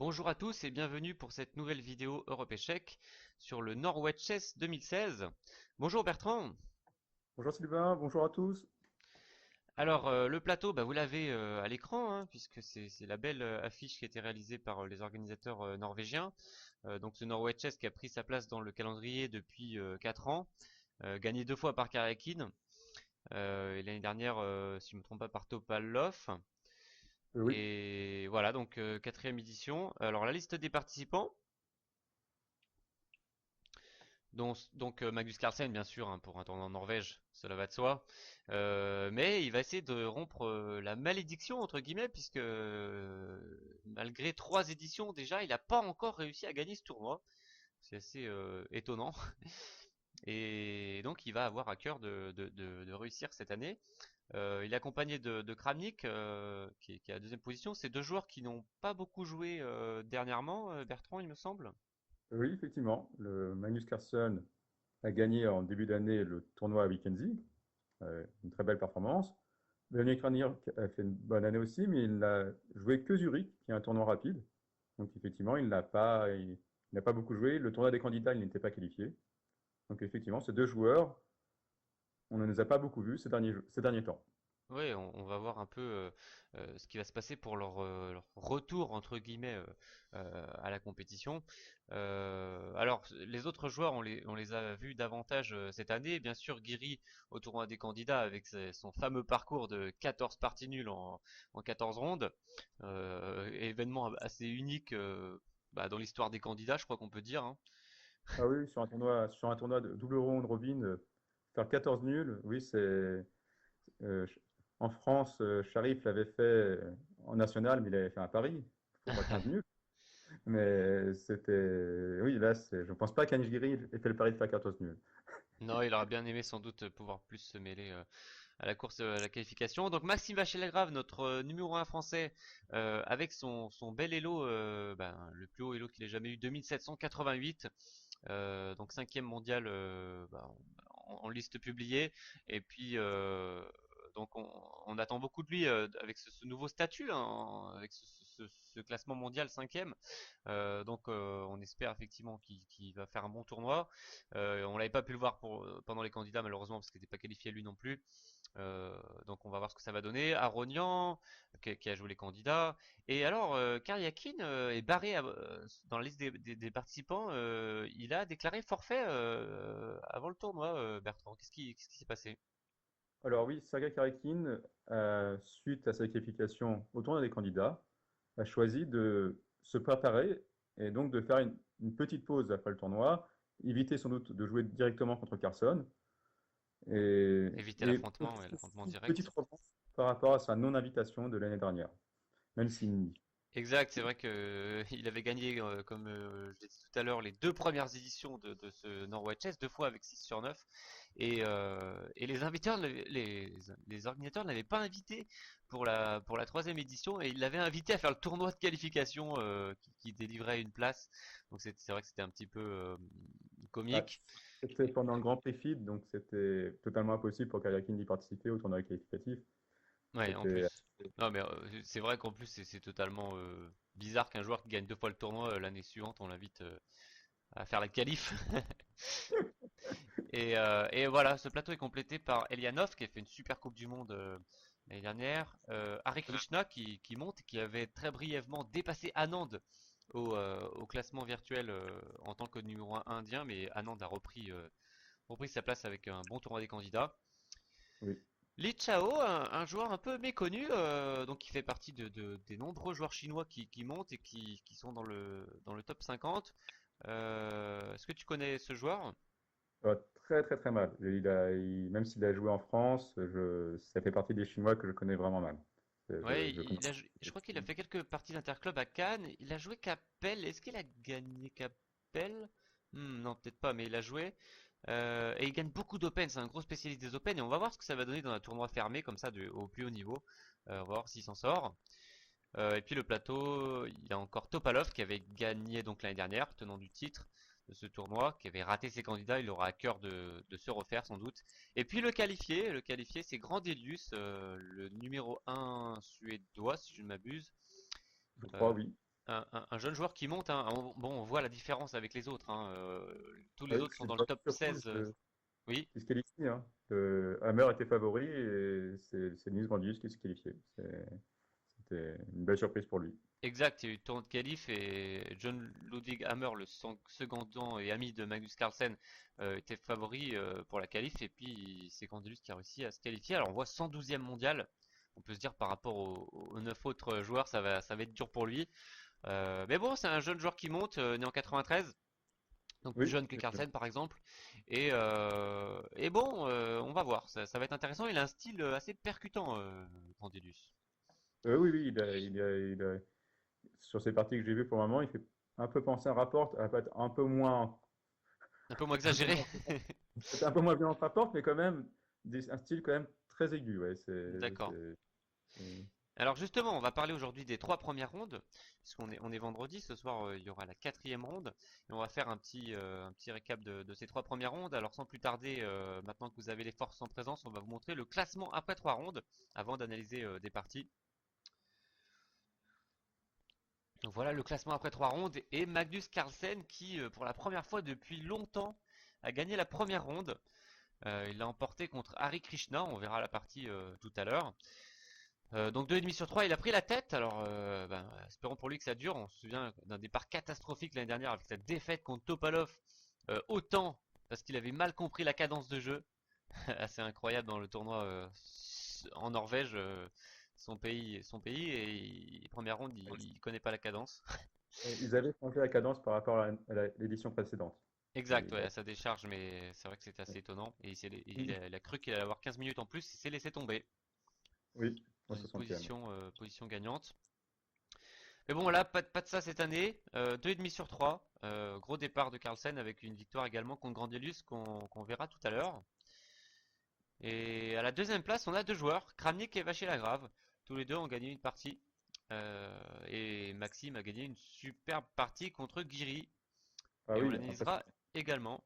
Bonjour à tous et bienvenue pour cette nouvelle vidéo Europe Échec sur le Norway Chess 2016. Bonjour Bertrand. Bonjour Sylvain, bonjour à tous. Alors le plateau, vous l'avez à l'écran, hein, puisque c'est la belle affiche qui a été réalisée par les organisateurs norvégiens. Donc ce Norway Chess qui a pris sa place dans le calendrier depuis 4 ans, gagné 2 fois par Karjakin, et l'année dernière, si je ne me trompe pas, par Topalov. Oui, Et voilà, donc quatrième édition. Alors la liste des participants. Donc Magnus Carlsen, bien sûr, hein, pour un tournoi en Norvège, cela va de soi. Mais il va essayer de rompre la malédiction, entre guillemets, puisque malgré 3 éditions déjà, il n'a pas encore réussi à gagner ce tournoi. C'est assez étonnant. Et donc il va avoir à cœur de réussir cette année. Il est accompagné de Kramnik, qui est à la deuxième position. C'est deux joueurs qui n'ont pas beaucoup joué dernièrement, Bertrand, il me semble. oui, effectivement. Le Magnus Carlsen a gagné en début d'année le tournoi à Vickenzi, une très belle performance. Vladimir Kramnik a fait une bonne année aussi, mais il n'a joué que Zurich, qui est un tournoi rapide. Donc effectivement, il n'a pas beaucoup joué. Le tournoi des candidats, il n'était pas qualifié. Donc effectivement, ces deux joueurs, on ne les a pas beaucoup vus ces derniers temps. Oui, on va voir un peu ce qui va se passer pour leur retour entre guillemets à la compétition. Alors, les autres joueurs, on les a vus davantage cette année. Bien sûr, Guiri au tournoi des candidats avec son fameux parcours de 14 parties nulles en 14 rondes. Événement assez unique dans l'histoire des candidats, je crois qu'on peut dire, hein. Ah oui, sur un tournoi de double ronde robin, faire 14 nuls, oui, c'est Euh, en France, Sharif l'avait fait en national, mais il avait fait un pari pour 15 nuls. Mais c'était. Oui, là, je ne pense pas qu'Anish Giri ait fait le pari de faire 14 nuls. Non, il aurait bien aimé sans doute pouvoir plus se mêler à la course, à la qualification. Donc Maxime Vachelgrave, notre numéro 1 français, avec son bel elo, le plus haut elo qu'il ait jamais eu, 2788. Donc cinquième mondial en liste publiée. Et puis donc on attend beaucoup de lui avec ce nouveau statut, hein, avec ce classement mondial cinquième. On espère effectivement qu'il va faire un bon tournoi. On l'avait pas pu le voir pendant les candidats malheureusement parce qu'il n'était pas qualifié lui non plus. Donc on va voir ce que ça va donner. Aronian qui a joué les candidats. Et alors Karyakin est barré dans la liste des participants. Il a déclaré forfait avant le tournoi. Bertrand, qu'est-ce qui s'est passé? Alors oui, Sergei Karjakin, suite à sa qualification au tournoi des candidats, a choisi de se préparer et donc de faire une petite pause après le tournoi, éviter sans doute de jouer directement contre Carson Éviter et l'affrontement, ouais, l'affrontement une petite direct. revanche par rapport à sa non-invitation de l'année dernière, même s'il nie. Exact, c'est vrai que il avait gagné, comme je l'ai dit tout à l'heure, les 2 premières éditions de ce Norway Chess, 2 fois avec 6 sur 9. Et les inviteurs, les organisateurs ne l'avaient pas invité pour la troisième édition et ils l'avaient invité à faire le tournoi de qualification qui délivrait une place. Donc c'est vrai que c'était un petit peu Bah, comique. c'était pendant le Grand Prix FIDE, donc c'était totalement impossible pour Karjakin d'y participer au tournoi qualificatif. Ouais, en C'était plus. Non, mais c'est vrai qu'en plus c'est totalement bizarre qu'un joueur qui gagne 2 fois le tournoi l'année suivante on l'invite à faire la qualif. Et voilà, ce plateau est complété par Elianov qui a fait une super Coupe du Monde l'année dernière, Hari Krishna qui monte, qui avait très brièvement dépassé Anand au classement virtuel en tant que numéro 1 indien, mais Anand a repris sa place avec un bon tournoi des candidats. oui. Li Chao, un joueur un peu méconnu, donc qui fait partie des nombreux joueurs chinois qui montent et qui sont dans le top 50. Est-ce que tu connais ce joueur? Très très très mal. Même s'il a joué en France, ça fait partie des Chinois que je connais vraiment mal. Ouais, Je connais. je crois qu'il a fait quelques parties d'interclub à Cannes. Il a joué Capel. Est-ce qu'il a gagné Capel? Non, peut-être pas, mais il a joué. Et il gagne beaucoup d'Open. C'est un gros spécialiste des Open. Et on va voir ce que ça va donner dans un tournoi fermé comme ça au plus haut niveau. On va voir s'il s'en sort. Et puis le plateau, il y a encore Topalov qui avait gagné donc l'année dernière, tenant du titre de ce tournoi, qui avait raté ses candidats. Il aura à cœur de se refaire sans doute. Et puis le qualifié c'est Grandelius, le numéro 1 suédois si je ne m'abuse. Je crois, Euh, oui. un jeune joueur qui monte, hein. Bon, on voit la différence avec les autres, hein. Tous Ah les oui, autres sont c'est dans le vraiment top surpris 16. Oui, qu'il se qualifie, hein. Hammer était favori et c'est Nils Grandius qui se qualifiait. C'était une belle surprise pour lui. exact. Il y a eu le tournoi de qualif et John Ludwig Hammer, le secondant et ami de Magnus Carlsen, était favori pour la qualif. Et puis c'est Grandius qui a réussi à se qualifier. Alors on voit 112e mondial. On peut se dire par rapport aux 9 autres joueurs, ça va être dur pour lui. Mais bon, c'est un jeune joueur qui monte, né en 93. Donc plus Oui, jeune que Carlsen par exemple. Et bon, on va voir, ça va être intéressant. Il a un style assez percutant, Grandelius. oui, oui, sur ces parties que j'ai vues pour le moment, il fait un peu penser à Rapport, à peut-être un peu moins, Un peu moins un peu exagéré. moins, peut-être un peu moins violent que Rapport, mais quand même un style quand même très aigu. Ouais, D'accord. c'est- Alors justement, on va parler aujourd'hui des 3 premières rondes, puisqu'on est vendredi. Ce soir, il y aura la 4e ronde, et on va faire un petit récap de ces 3 premières rondes. Alors sans plus tarder, maintenant que vous avez les forces en présence, on va vous montrer le classement après 3 rondes, avant d'analyser des parties. Donc voilà le classement après 3 rondes et Magnus Carlsen qui, pour la première fois depuis longtemps, a gagné la première ronde. Il l'a emporté contre Hari Krishna, on verra la partie tout à l'heure. Donc 2,5 sur 3, il a pris la tête. Alors, espérons pour lui que ça dure. On se souvient d'un départ catastrophique l'année dernière avec sa défaite contre Topalov, autant parce qu'il avait mal compris la cadence de jeu. Assez incroyable dans le tournoi en Norvège, son pays, et première ronde, il connaît pas la cadence. Ils avaient changé la cadence par rapport à l'édition précédente. Exact, Il ouais, a- à sa décharge, mais c'est vrai que c'était assez étonnant. Et il a cru qu'il allait avoir 15 minutes en plus, il s'est laissé tomber Oui, au dans une 60e. position gagnante. Mais bon, voilà, pas de ça cette année. 2,5 sur 3. Gros départ de Carlsen avec une victoire également contre Grandelius qu'on verra tout à l'heure. Et à la deuxième place, on a 2 joueurs, Kramnik et Vachier-Lagrave. Tous les deux ont gagné une partie. Et Maxime a gagné une superbe partie contre Guiri. Ah Et on oui, l'analysera impressionnant. également.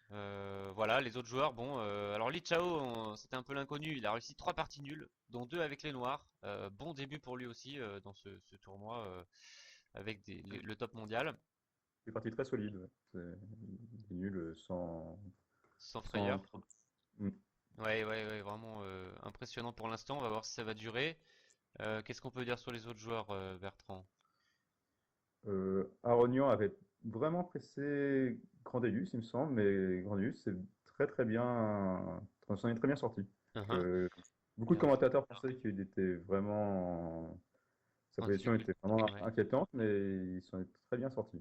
Voilà, les autres joueurs, bon, alors Li Chao, c'était un peu l'inconnu, il a réussi 3 parties nulles, dont 2 avec les Noirs. Bon début pour lui aussi dans ce tournoi avec le top mondial, C'est parti très solide. Ouais. Il est nul sans sans frayeur. trop de- Ouais, ouais, ouais, vraiment impressionnant pour l'instant, on va voir si ça va durer. Qu'est-ce qu'on peut dire sur les autres joueurs, Bertrand? Aronian avait vraiment pressé Grandelius, il me semble, mais Grandelius c'est très bien, s'en est très bien sorti. Uhum. Que beaucoup de Alors, commentateurs pensaient qu'il était vraiment, sa en position difficulté. était vraiment Ouais. inquiétante, mais il s'en est très bien sorti.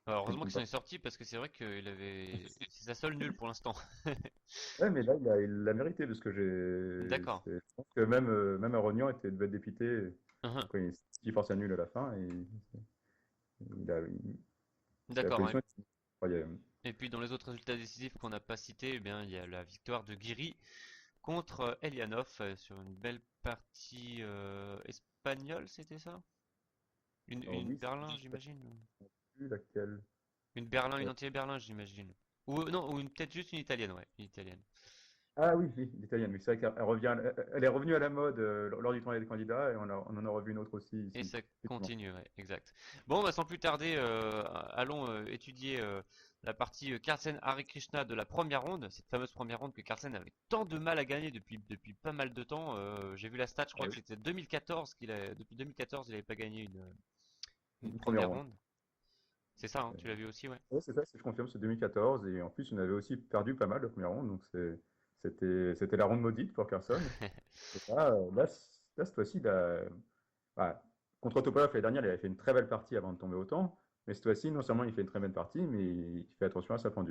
Alors, C'est heureusement qu'il s'en est sorti parce que c'est vrai qu'il avait. C'est sa seule nulle pour l'instant. Ouais, mais là il l'a mérité parce que D'accord. je pense que même Aronian devait être dépité Uhum. quand il force un nul à la fin et la D'accord, ouais. position était incroyable. Et puis dans les autres résultats décisifs qu'on n'a pas cités, eh bien, il y a la victoire de Guiri contre Elianov sur une belle partie espagnole, c'était ça? Une, Alors une oui, Berlin, je ne sais j'imagine. plus laquelle. Une Berlin, une Euh, entière Berlin, j'imagine. Ou non, ou peut-être juste une italienne, ouais, une italienne. Ah oui, oui, l'italienne. Oui, c'est vrai qu'elle revient, elle est revenue à la mode lors du tournoi des candidats et on en a revu une autre aussi Et ici. ça Effectivement. continue, ouais, exact. Bon, bah, sans plus tarder, allons étudier la partie Carlsen Hare Krishna de la première ronde, cette fameuse première ronde que Carlsen avait tant de mal à gagner depuis pas mal de temps. J'ai vu la stat, je Ah crois que oui, c'était 2014 depuis 2014, il n'avait pas gagné une une première première ronde. ronde. C'est ça, hein, Euh, tu l'as vu aussi, ouais. ouais, c'est ça, je confirme, c'est 2014 et en plus on avait aussi perdu pas mal la première ronde, donc c'était la ronde maudite pour Carson. Et là, cette fois-ci, bah, contre Topalov l'année dernière, il avait fait une très belle partie avant de tomber au temps, mais cette fois-ci, non seulement il fait une très belle partie, mais il fait attention à sa pendule.